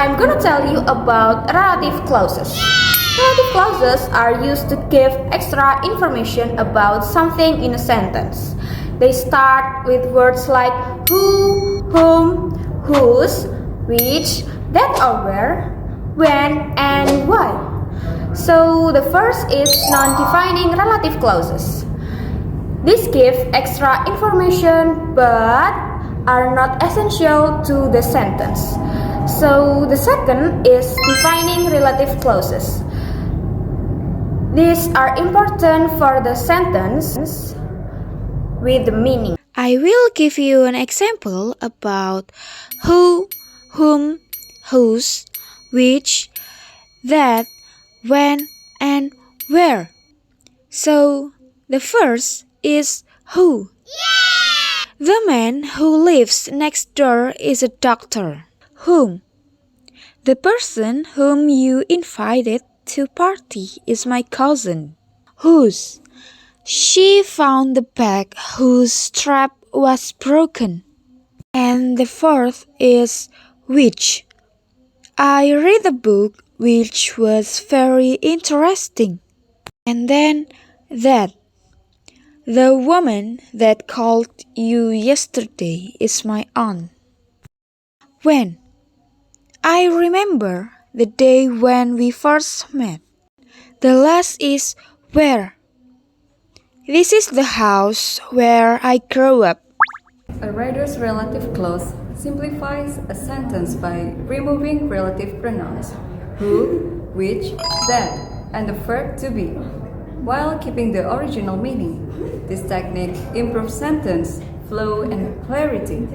I'm gonna tell you about relative clauses. Relative clauses are used to give extra information about something in a sentence. They start with words like who, whom, whose, which, that or where, when, and why. So the first is non-defining relative clauses. These give extra information but are not essential to the sentence. So the second is defining relative clauses. These are important for the sentence with the meaning. I will give you an example about who, whom, whose, which, that, when, and where. So, the first is who. The man who lives next door is a doctor. Whom? The person whom you invited to party is my cousin. Whose? She found the bag whose strap was broken. And the fourth is which. I read a book which was very interesting. And then that. The woman that called you yesterday is my aunt. When? I remember the day when we first met. The last is where. This is the house where I grew up. A reduced relative clause simplifies a sentence by removing relative pronouns who, which, that, and the verb to be, while keeping the original meaning. This technique improves sentence flow and clarity,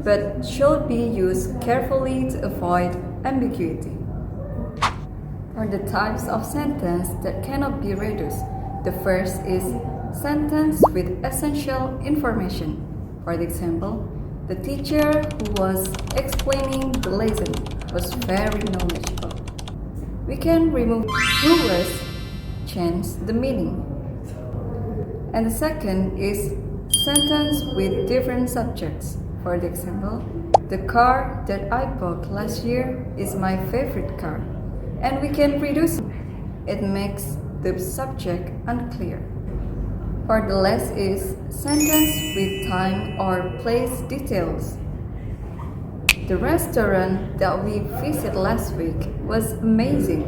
but should be used carefully to avoid ambiguity. For the types of sentence that cannot be reduced, the first is sentence with essential information. For example, the teacher who was explaining the lesson was very knowledgeable. We can remove rulers, change the meaning. And the second is sentence with different subjects. For example, the car that I bought last year is my favorite car. And we can reduce it. It makes the subject unclear. For the last is sentence with time or place details. The restaurant that we visited last week was amazing.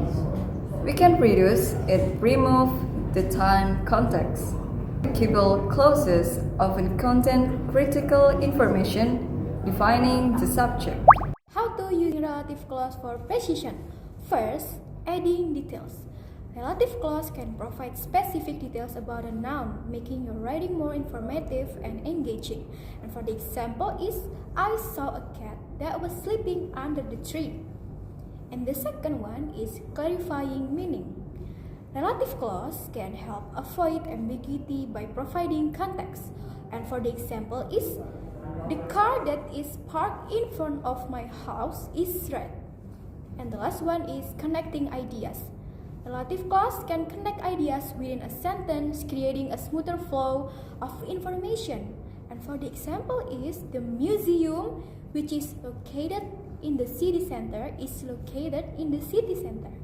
We can reduce it, remove the time context. Keyword clauses often contain critical information defining the subject. How to use relative clause for precision? First, adding details. Relative clause can provide specific details about a noun, making your writing more informative and engaging. And for the example is, I saw a cat that was sleeping under the tree. And the second one is clarifying meaning. Relative clause can help avoid ambiguity by providing context. And for the example is, the car that is parked in front of my house is red. And the last one is connecting ideas. Relative clause can connect ideas within a sentence, creating a smoother flow of information. And for the example is, the museum, which is located in the city center, is located in the city center.